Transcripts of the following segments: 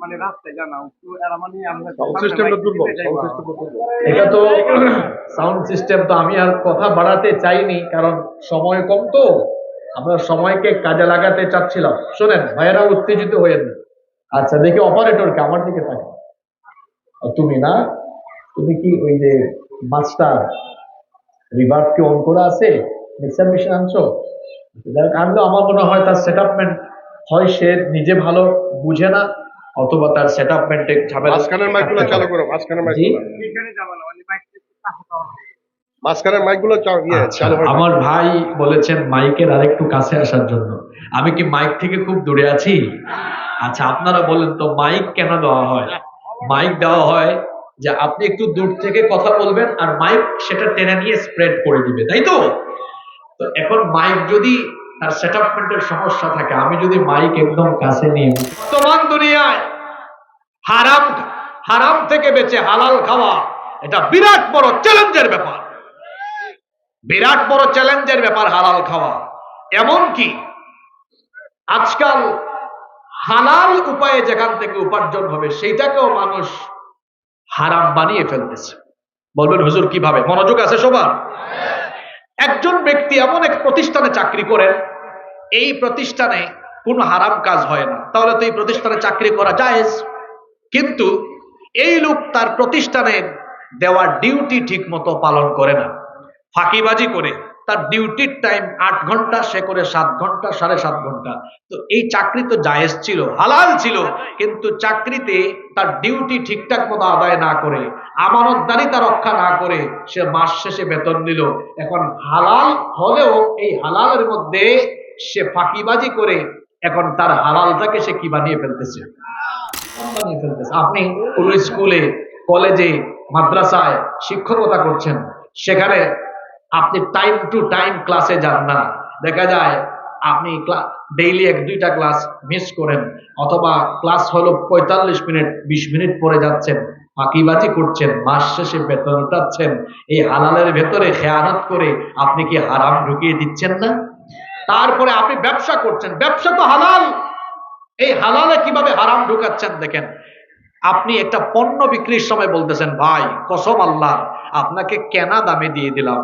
মানে রাস্তায় জানা একটু এরা মানে আমরা সাউন্ড সিস্টেমটা দুর্বল, সাউন্ড সিস্টেমটা দুর্বল। এটা তো সাউন্ড সিস্টেম তো আমি আর কথা বাড়াতে চাইনি, কারণ সময় কম তো, আমরা সময়কে কাজে লাগাতে চাচ্ছিলাম। শোনেন ভাইয়েরা, উত্তেজিত হয়ে না। আচ্ছা, দেখি অপারেটরকে আমার দিকে থাকে। তুমি না, তুমি কি ওই যে মাস্টার রিভার্ভ কি অন করা আছে, মিক্সার মেশিন আনছো? আনলো, আমার মনে হয় তার সেটআপমেন্ট হয় সে নিজে ভালো বুঝে না, অথবা তার সেটআপমেন্টে ঝামেলা। মাঝখানের মাইকগুলো চালু করো, মাঝখানের মাইকগুলো, এখানে যাবো না মানে বাইক মাঝখানের মাইকগুলো আচ্ছা, চালু হয়। আমার ভাই বলেছেন মাইকের আরেকটু কাছে আসার জন্য। আমি কি মাইক থেকে খুব দূরে আছি? আচ্ছা, আপনারা বলেন তো মাইক কেন দেওয়া হয়? মাইক দেওয়া হয় যে আপনি একটু দূর থেকে কথা বলবেন আর মাইক সেটা টেনে নিয়ে স্প্রেড করে দিবে, তাই তো? তো এখন মাইক যদি তার সেটআপমেন্টের সমস্যা থাকে, আমি যদি মাইক একদম কাছে নিয়ে, বর্তমান দুনিয়ায় হারাম হারাম থেকে বেঁচে হালাল খাওয়া এটা বিরাট বড় চ্যালেঞ্জের ব্যাপার। বিরাট বড় চ্যালেঞ্জের ব্যাপার হালাল খাওয়া। এমন কি আজকাল হালাল উপায়ে যেখান থেকে উপার্জন হবে সেইটাকেও মানুষ হারাম বানিয়ে ফেলতেছে। বলবেন হুজুর কিভাবে? মনোযোগ আছে সবার? একজন ব্যক্তি এমন এক প্রতিষ্ঠানে চাকরি করেন, এই প্রতিষ্ঠানে কোনো হারাম কাজ হয় না, তাহলে তো এই প্রতিষ্ঠানে চাকরি করা জায়েজ। কিন্তু এই লোক তার প্রতিষ্ঠানের দেওয়া ডিউটি ঠিক মতো পালন করে না, ফাঁকিবাজি করে। তার ডিউটির টাইম 8 ঘন্টা, সে করে 7 ঘন্টা, 7.5 ঘন্টা। তো এই চাকরি তো জায়েজ ছিল, হালাল ছিল, কিন্তু চাকরিতে তার ডিউটি ঠিকঠাক মতো আদায় না করে, আমানতদারিতা রক্ষা না করে সে মাস শেষে বেতন নিল। এখন হালাল হলেও এই হালালের মধ্যে সে ফাঁকিবাজি করে এখন তার হালালটাকে সে কি বানিয়ে ফেলতেছে? বানিয়ে ফেলতেছে। আপনি কোন স্কুলে, কলেজে, মাদ্রাসায় শিক্ষকতা করছেন, সেখানে আপনি টাইম টু টাইম ক্লাসে যান না। দেখা যায় আপনি ডেইলি 1-2টা ক্লাস মিস করেন, অথবা ক্লাস হলো 45 মিনিট, 20 মিনিট পরে যাচ্ছেন, ফাঁকিবাজি করছেন, মাস শেষে বেতন উঠাচ্ছেন। এই হালালের ভেতরে খেয়ানত করে আপনি কি হারাম ঢুকিয়ে দিচ্ছেন না? তারপরে আপনি ব্যবসা করছেন, ব্যবসা তো হালাল, এই হালালে কিভাবে হারাম ঢুকাচ্ছেন দেখেন। আপনি একটা পণ্য বিক্রির সময় বলতেছেন, ভাই কসম আল্লাহ আপনাকে কেনা দামে দিয়ে দিলাম।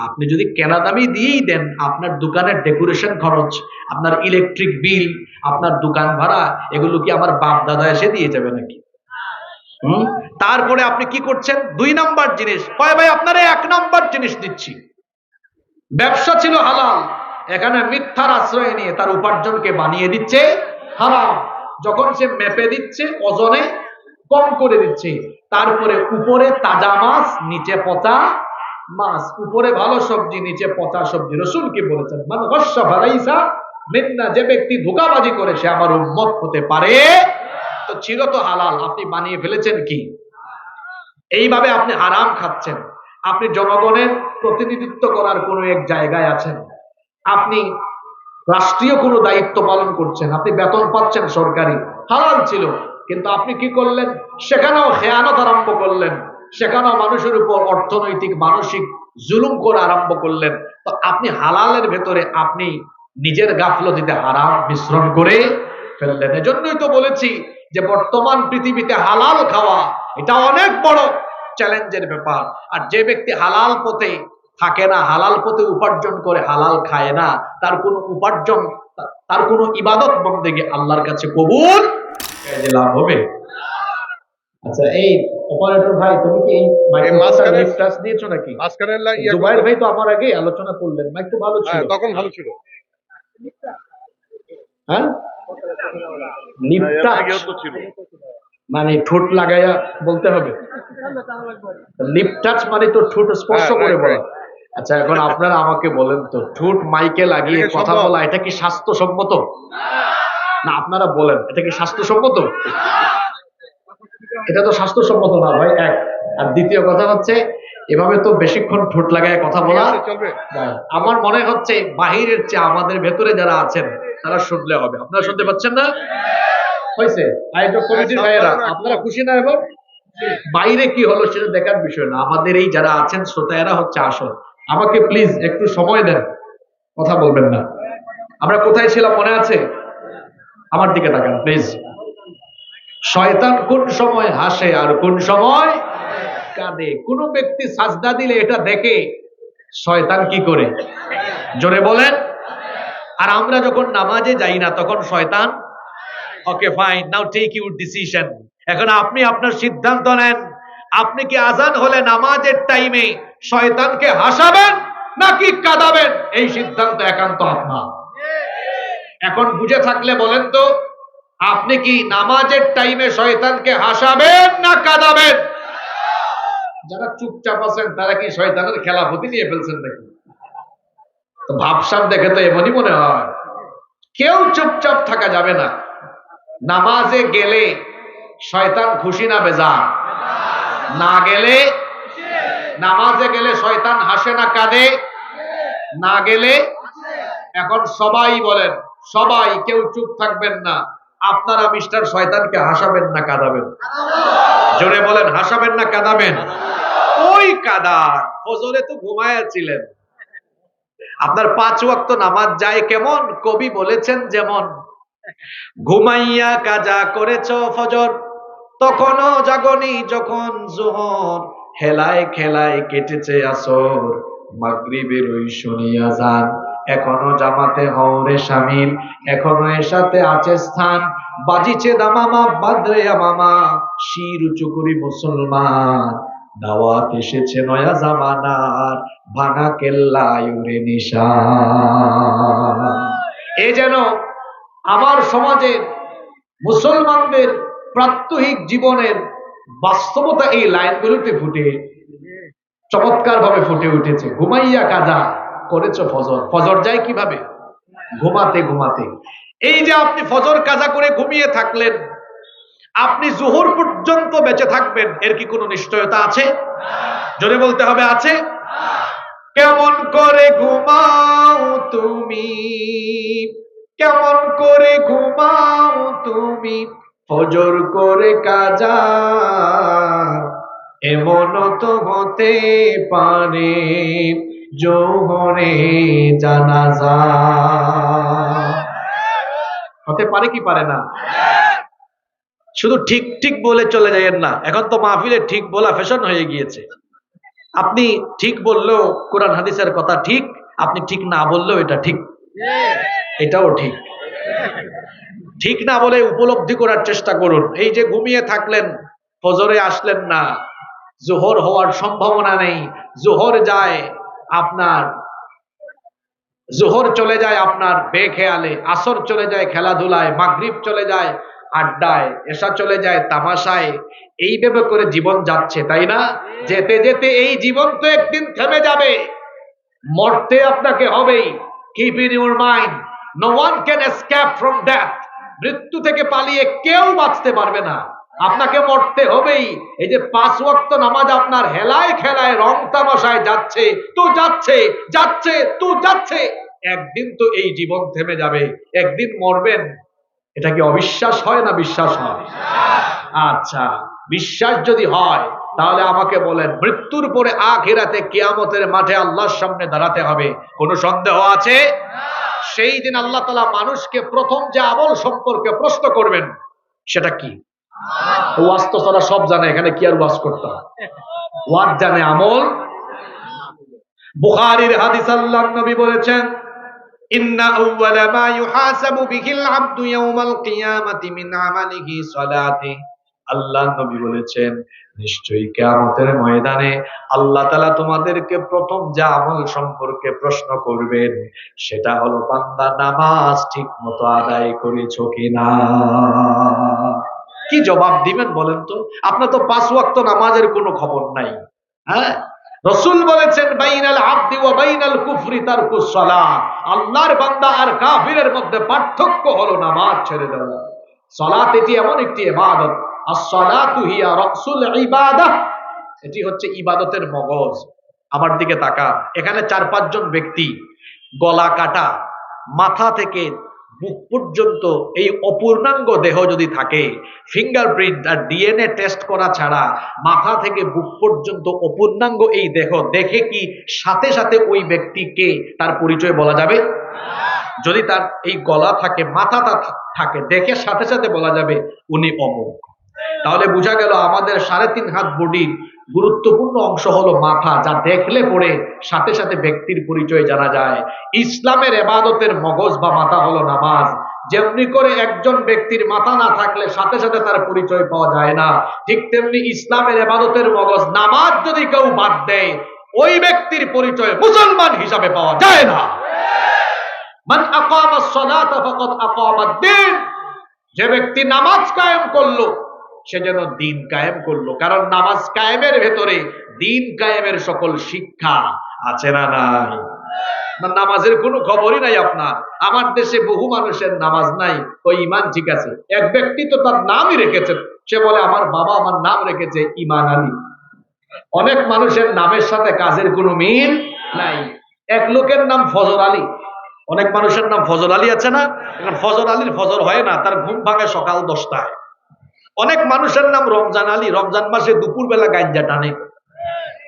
আপনি যদি কেনা দামে দিয়েই দেন, আপনার দোকানের ডেকোরেশন খরচ, আপনার ইলেকট্রিক বিল, আপনার দোকান ভাড়া, এগুলো কি আমার বাপ দাদা এসে দিয়ে যাবে নাকি? তারপরে আপনি কি করছেন? 2 নাম্বার জিনিস, কয় ভাই আপনারা 1 নাম্বার জিনিস দিচ্ছি। ব্যবসা ছিল হালাল, এখানে মিথ্যার আশ্রয় নিয়ে তার উপার্জনকে বানিয়ে দিচ্ছে হারাম। যখন সে মেপে দিচ্ছে, ওজনে কম করে দিচ্ছে, তারপরে উপরে তাজা মাছ, নিচে পচা মাছ, উপরে ভালো সবজি, নিচে পচা সবজি। রাসূল কি বলেছেন? মান গাশশা ফালাইসা মিন্না, যে ব্যক্তি ধোঁকাবাজি করে সে আমার উম্মত হতে পারে। তো ছিল তো হালাল, আপনি বানিয়ে ফেলেছেন কি? এইভাবে আপনি হারাম খাচ্ছেন। আপনি জনগণের প্রতিনিধিত্ব করার কোনো এক জায়গায় আছেন, আপনি রাষ্ট্রীয় কোনো দায়িত্ব পালন করছেন, আপনি বেতন পাচ্ছেন সরকারি, হালাল ছিল, কিন্তু আপনি কি করলেন? সেখানেও খেয়ানত আরম্ভ করলেন, সেখানেও মানুষের উপর অর্থনৈতিক মানসিক জুলুম করা আরম্ভ করলেন। তো আপনি হালালের ভেতরে আপনি নিজের গাফলতিতে হারাম মিশ্রণ করে ফেললেন। এজন্যই তো বলেছি যে বর্তমান পৃথিবীতে হালাল খাওয়া এটা অনেক বড় চ্যালেঞ্জের ব্যাপার। আর যে ব্যক্তি হালাল পথে থাকে না, হালাল পথে উপার্জন করে, হালাল খায় না, তার কোনো উপার্জন, তার কোনো ইবাদত বন্দেগী আল্লাহর কাছে কবুল লাভ হবে। আচ্ছা, এই অপারেটর ভাই, তুমি কি এই মাইক্রোফোনটা লিফট টাচ দিয়েছো নাকি? মাঝখানের জুবাইর ভাই তো আমার আগে আলোচনা করলেন, মাইক তো ভালো ছিল, তখন ভালো ছিল। হ্যাঁ, লিফট টাচ ছিল মানে ঠোঁট লাগাইয়া বলতে হবে। লিপ টাচ মানে তো ঠোঁট স্পর্শ করে বলা। আচ্ছা, এখন আপনারা আমাকে বলেন তো, ঠোঁট মাইকে লাগিয়ে কথা বলা এটা কি স্বাস্থ্যসম্মত? না, আপনারা বলেন এটা কি স্বাস্থ্যসম্মত? এটা তো স্বাস্থ্যসম্মত না ভাই, এক। আর দ্বিতীয় কথা হচ্ছে, এভাবে তো বেশিক্ষণ ঠোঁট লাগায় কথা বলা চলবে। আমার মনে হচ্ছে বাহিরের চেয়ে আমাদের ভেতরে যারা আছেন তারা শুনলে হবে। আপনারা শুনতে পাচ্ছেন না? হয়েছে আয়োজক কমিটির ভাইয়েরা, আপনারা খুশি না? এবার বাইরে কি হলো সেটা দেখার বিষয় না, আমাদের এই যারা আছেন শ্রোতারা হচ্ছে আসল। আমাকে প্লিজ একটু সময় দেন, কথা বলবেন না। আমরা কোথায় ছিলাম মনে আছে? আমার দিকে তাকান প্লিজ। শয়তান কোন সময় হাসে আর কোন সময় কাঁদে। কোন ব্যক্তি সাজদা দিলে এটা দেখে শয়তান কি করে, জোরে বলেন। আর আমরা যখন নামাজে যাই না তখন শয়তান, okay fine, now take your decision. এখন আপনি আপনার সিদ্ধান্ত নেন, আপনি কি আজান হলে নামাজের টাইমে শয়তানকে হাসাবেন নাকি কাঁদাবেন? এই সিদ্ধান্ত একান্ত আপনার। এখন বুঝে থাকলে বলেন তো, আপনি কি নামাজের টাইমে শয়তানকে হাসাবেন না কাঁদাবেন? যারা চুপচাপ আছেন তারা কি শয়তানের খেলাফতি নিয়ে ফেলছেন নাকি? তো ভাবসাব দেখে তো এমনই মনে হয়। কেউ চুপচাপ থাকা যাবে না। নামাজে গেলে শয়তান খুশি না বেজার? না গেলে, নামাজে গেলে শয়তান হাসে না কাঁদে? না গেলে। এখন সবাই বলেন, সবাই, কেউ চুপ থাকবেন না। আপনারা মিস্টার শয়তানকে হাসাবেন না কাঁদাবেন? জোরে বলেন, হাসাবেন না কাঁদাবেন? ওই কাদার ফজরে তো ঘুমায়াছিলেন। আপনার 5 ওয়াক্ত নামাজ যায় কেমন? কবি বলেছেন যেমন, ঘুমাইয়া কাজা করেছ ফজর, তখনও জাগনি যখন জোহর, হেলায় খেলায় কেটেছে আসর, মাগরিবের ওই শুনিয়া যান, এখনো জামাতে হওরে শামিল, এখনো এর সাথে আছে স্থান, বাজিছে দামামা বাদরে মামা, শির উঁচু করি মুসলমান, দাওয়াত এসেছে নয়া জামানার, ভাঙা কেল্লায় উড়ে নিশান। এ যেন আমার সমাজের মুসলমানদের প্রাত্যহিক জীবনের বাস্তবতা এই লাইনগুলোতে ফুটে চমৎকার ভাবে ফুটে উঠেছে। ঘুমাইয়া কাজা করেছ ফজর। ফজর যায় কিভাবে? ঘুমাতে ঘুমাতে। এই যে আপনি ফজর কাজা করে ঘুমিয়ে থাকলেন, আপনি জোহর পর্যন্ত বেঁচে থাকবেন, এর কি কোনো নিশ্চয়তা আছে? জোরে বলতে হবে, আছে? কেমন করে ঘুমাও তুমি, কেমন করে ঘুমাও তুমি, ফজর করে কাজা, এমন তো হতে পারে জোহরে জানাজা। হতে পারে কি পারে না? শুধু ঠিক ঠিক বলে চলে যাইয়েন না। এখন তো মাহফিলে ঠিক বলা ফ্যাশন হয়ে গিয়েছে। আপনি ঠিক বললেও কোরআন হাদিসের কথা ঠিক, আপনি ঠিক না বললেও এটা ঠিক, এটাও ঠিক। ঠিক না বলে উপলব্ধি করার চেষ্টা করুন। এই যে ঘুমিয়ে থাকলেন, ফজরে আসলেন না, জোহর হওয়ার সম্ভাবনা নেই, জোহর যায় আপনার, জোহর চলে যায় আপনার বেখেয়ালে, আসর চলে যায় খেলাধুলায়, মাগরিব চলে যায় আড্ডায়, এশা চলে যায় তামাশায়, এইভাবে করে জীবন যাচ্ছে, তাই না? যেতে যেতে এই জীবন তো একদিন থেমে যাবে, মরতে আপনাকে হবেই। Keep in your mind, no one can escape from death. মৃত্যু থেকে পালিয়ে কেউ বাঁচতে পারবে না, আপনাকে মরতে হবেই। এই যে 5 ওয়াক্ত নামাজ আপনার হেলায় খেলায় রং তামাশায় যাচ্ছে তো যাচ্ছে, যাচ্ছে তো যাচ্ছে, একদিন তো এই জীবন থেমে যাবে, একদিন মরবেন। এটা কি অবিশ্বাস হয় না বিশ্বাস হয়? আচ্ছা, বিশ্বাস যদি হয় তাহলে আমাকে বলেন, মৃত্যুর পরে আখিরাতে কিয়ামতের মাঠে আল্লাহর সামনে দাঁড়াতে হবে, কোনো সন্দেহ আছে? সেই দিন আল্লাহ তাআলা মানুষকে প্রথম যে আমল সম্পর্কে প্রশ্ন করবেন সেটা কি? ওয়াজ তো তারা সব জানে, এখানে কি আর ওয়াজ করতে হয়? ওয়াজ জানে, আমল। বুখারীর হাদিস, আল্লাহর নবী বলেছেন, ইন্না আউওয়ালা মা ইউহাসাবু বিহিল আবদু ইয়াওমাল কিয়ামাতি মিন আমালিহি সালাতি। আল্লাহর নবী বলেছেন, নিশ্চয়ই কিয়ামতের ময়দানে আল্লাহ তাআলা তোমাদেরকে প্রথম যে আমল সম্পর্কে প্রশ্ন করবেন সেটা হলো বান্দা নামাজ ঠিকমতো আদায় করেছো কিনা। কি জবাব দিবেন বলেন তো? আপনার তো 5 ওয়াক্ত নামাজের কোনো খবর নাই। হ্যাঁ, রাসূল বলেছেন, বাইনাল আবদি ওয়া বাইনাল কুফরি তারকুস সালাহ। আল্লাহর বান্দা আর কাফিরের মধ্যে পার্থক্য হলো নামাজ ছেড়ে দেওয়া। সালাত এটি এমন একটি ইবাদত, আস-সালাতু হিয়া রাসুল ইবাদাহ, এটি হচ্ছে ইবাদতের মগজ। আমার দিকে তাকান, এখানে 4-5 জন ব্যক্তি গলা কাটা, মাথা থেকে বুক পর্যন্ত এই অপূর্ণাঙ্গ দেহ যদি থাকে, ফিঙ্গারপ্রিন্ট আর ডিএনএ টেস্ট করা ছাড়া মাথা থেকে বুক পর্যন্ত অপূর্ণাঙ্গ এই দেহ দেখে কি সাথে সাথে ওই ব্যক্তিকে তার পরিচয় বলা যাবে? যদি তার এই গলা থাকে, মাথাটা থাকে, দেখে সাথে সাথে বলা যাবে উনি অমুক। তাহলে বোঝা গেল আমাদের 3.5 হাত বডির গুরুত্বপূর্ণ অংশ হলো মাথা, যা দেখলে পরে সাথে সাথে ব্যক্তির পরিচয় জানা যায়। ইসলামের ইবাদতের মগজ বা মাথা হলো নামাজ। যেমনি করে একজন ব্যক্তির মাথা না থাকলে সাথে সাথে তার পরিচয় পাওয়া যায় না, ঠিক তেমনি ইসলামের ইবাদতের মগজ নামাজ যদি কেউ বাদ দেয় ওই ব্যক্তির পরিচয় মুসলমান হিসাবে পাওয়া যায় না। মান আকামাস সালাতা ফাকাদ আকামাদ-দ্বীন, যে ব্যক্তি নামাজ কায়েম করলো সে যেন দিন কায়েম করলো, কারণ নামাজ কায়েমের ভেতরে দিন কায়েমের সকল শিক্ষা আছে না নাই? নামাজের কোনো খবরই নাই আপনার। আমার দেশে বহু মানুষের নামাজ নাই, ওই ইমান ঠিক আছে। এক ব্যক্তি তো তার নামই রেখেছেন, সে বলে আমার বাবা আমার নাম রেখেছে ইমান আলী। অনেক মানুষের নামের সাথে কাজের কোনো মিল নাই। এক লোকের নাম ফজর আলী, অনেক মানুষের নাম ফজর আলী আছে না? ফজর আলীর ফজর হয় না, তার ঘুম ভাঙে সকাল 10টায়। অনেক মানুষের নাম রমজান আলী, রমজান মাসে দুপুর বেলা গাঞ্জা টানে।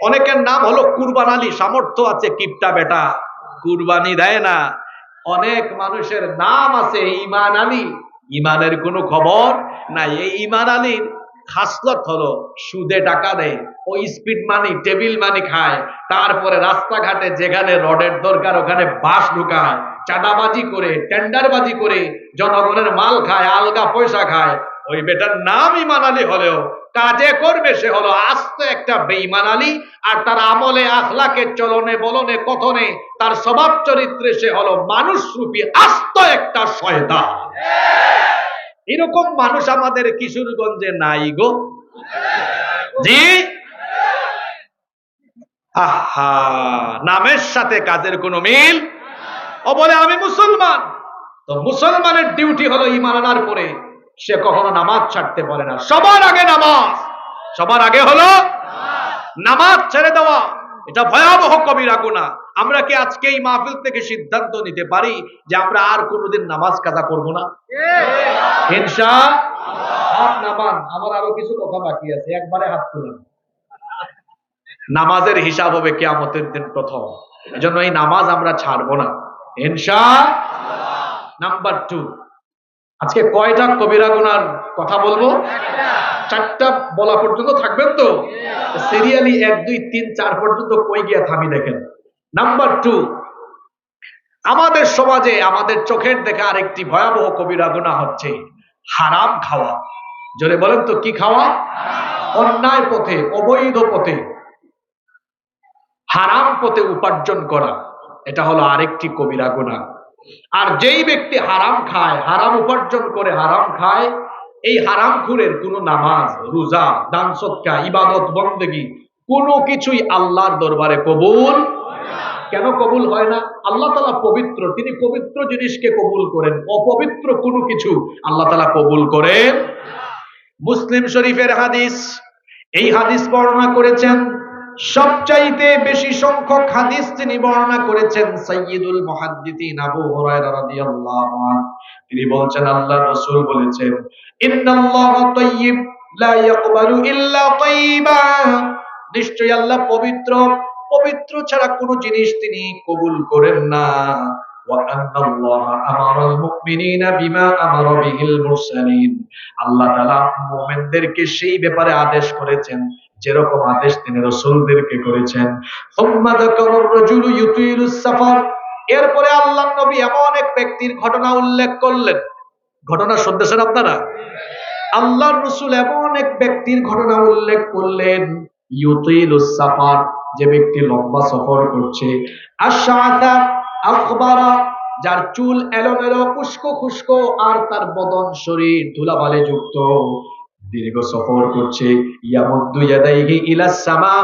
অনেকের নাম হলো কুরবান আলী, সামর্থ্য আছে কিপটা বেটা, কুরবানি দেয় না। অনেক মানুষের নাম আছে ইমান আলী, ইমানের কোনো খবর নাই। এই ইমান আলীর খাসলত হলো সুদে টাকা দেয়, ওই স্পিড মানি টেবিল মানি খায়, তারপরে রাস্তাঘাটে যেখানে রডের দরকার ওখানে বাঁশ ঢুকায়, চাঁদাবাজি করে টেন্ডারবাজি করে জনগণের মাল খায়, আলগা পয়সা খায়। ওই বেটার নাম ইমান আলী হলেও কাজে করবে সে হলো আস্ত একটা বেঈমান আলী, আর তার আমলে আখলাকে চলনে বলনে কথনে তার স্বভাব চরিত্রে সে হলো মানুষ রূপী আস্ত একটা শয়তান। এরকম মানুষ আমাদের কিশোরগঞ্জে নাই গো। জি, আহা, নামের সাথে কাজের কোনো মিল। ও বলে আমি মুসলমান, তো মুসলমানের ডিউটি হলো ঈমান আনার পরে সে কখনো নামাজ ছাড়তে পারে না। সবার আগে নামাজ, সবার আগে হলো নামাজ ছেড়ে দেওয়া। এটা ভয়াবহ কবিরা গুনাহ। আমরা কি আজকে এই মাহফিল থেকে সিদ্ধান্ত নিতে পারি যে আমরা আর কোনোদিন নামাজ কাজা করব না? ইনশাআল্লাহ। হাত নামান, আমার আরো কিছু কথা বাকি আছে, একবারে হাত তুলেন। নামাজের হিসাব হবে কিয়ামতের দিন প্রথম, এজন্য এই নামাজ আমরা ছাড়বো না ইনশাআল্লাহ। নাম্বার 2, আজকে কয়টা কবিরা গুনার কথা বলবো? 4টা বলা পর্যন্ত থাকবেন তো? সিরিয়ালি 1 2 3 4 পর্যন্ত কই গিয়া থামি দেখেন। নাম্বার 2, আমাদের সমাজে আমাদের চোখের দেখা আরেকটি ভয়াবহ কবিরা গুনাহ হচ্ছে হারাম খাওয়া। জোরে বলেন তো, কি খাওয়া? অন্যায় পথে, অবৈধ পথে, হারাম পথে উপার্জন করা, এটা হলো আরেকটি কবিরা গুনাহ। আর যেই ব্যক্তি হারাম খায়, হারাম উপার্জন করে হারাম খায়, এই হারামখোরের কোনো নামাজ, রোজা, দান সদকা, ইবাদত বন্দেগী কোনো কিছুই আল্লাহর দরবারে কবুল। কেন কবুল হয় না? আল্লাহ তাআলা পবিত্র, তিনি পবিত্র জিনিসকে কবুল করেন, অপবিত্র কোনো কিছু আল্লাহ তাআলা কবুল করেন। মুসলিম শরীফের হাদিস, এই হাদিস বর্ণনা করেছেন, সবচাইতে বেশি সংখ্যক হাদিস তিনি বর্ণনা করেছেন সাইয়্যিদুল মুহাদ্দিসিন আবু হুরায়রা রাদিয়াল্লাহু আনহু। তিনি বলছেন আল্লাহর রাসূল বলেছেন, ইন্নাল্লাহা তাইয়্যিব লা ইয়াকবালু ইল্লা তাইয়্যিবা, নিশ্চয়ই আল্লাহ পবিত্র, পবিত্র ছাড়া কোনো জিনিস তিনি কবুল করেন না। ওয়া আন্নাল্লাহা আমারাল মুমিনিনা বিমা আমারা বিহিল মুরসালিন, আল্লাহ তাআলা মুমিনদেরকে সেই ব্যাপারে আদেশ করেছেন যেরকম আদেশ তিনি রাসূলদেরকে করেছেন। সুম্মা যাকারার রাজুলু ইউতিলুস সাফার, এরপরে আল্লাহর নবী এমন এক ব্যক্তির ঘটনা উল্লেখ করলেন। ঘটনা শুনতেছেন আপনারা? আল্লাহর রাসূল এমন এক ব্যক্তির ঘটনা উল্লেখ করলেন, ইউতিলুস সাফার, যে ব্যক্তি লম্বা সফর করছে, আশআতা আকবারা, যার চুল এলোমেলো উস্কো খুস্কো আর তার বদন শরীর ধুলাবালি যুক্ত, দীর্ঘ সফর করছে। ইয়ামুদ্দু ইয়াদাইহি ইলাস সামা,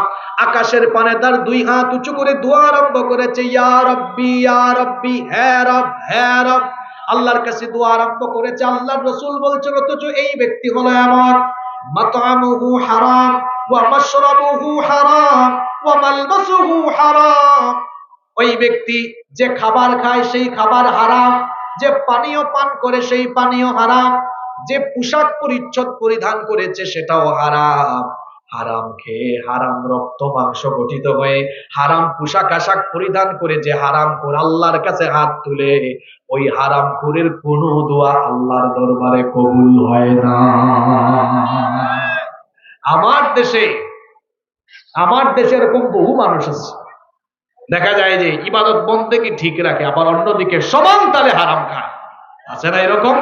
আকাশের পানে তার 2 হাত উঁচু করে দোয়া আরম্ভ করেছে, ইয়া রাব্বি ইয়া রাব্বি, হে রব হে রব, আল্লাহর কাছে দোয়া আরম্ভ করেছে। আল্লাহর রাসূল বলছেন অথচ এই ব্যক্তি হলো এমন, মাতআমুহু হারাম ওয়া মাশরাবুহু হারাম ওয়া মালবাসুহু হারাম, ওই ব্যক্তি যে খাবার খায় সেই খাবার হারাম, যে পানীয় পান করে সেই পানীয় হারাম, যে পোশাক পরিচ্ছদ পরিধান করেছে সেটাও হারাম। হারাম খেয়ে, হারাম রক্ত মাংস গঠিত হয়ে, হারাম পোশাক আশাক পরিধান করে যে হারাম করে আল্লাহর কাছে হাত তুলে, ওই হারাম খুরের কোনো দোয়া আল্লাহর দরবারে কবুল হয় না। দেশে এরকম বহু মানুষ আছে, দেখা যায় যে ইবাদত বন্দেগী ঠিক রাখে, আবার অন্যদিকে সমান তালে হারাম খায়। আছে না এরকম?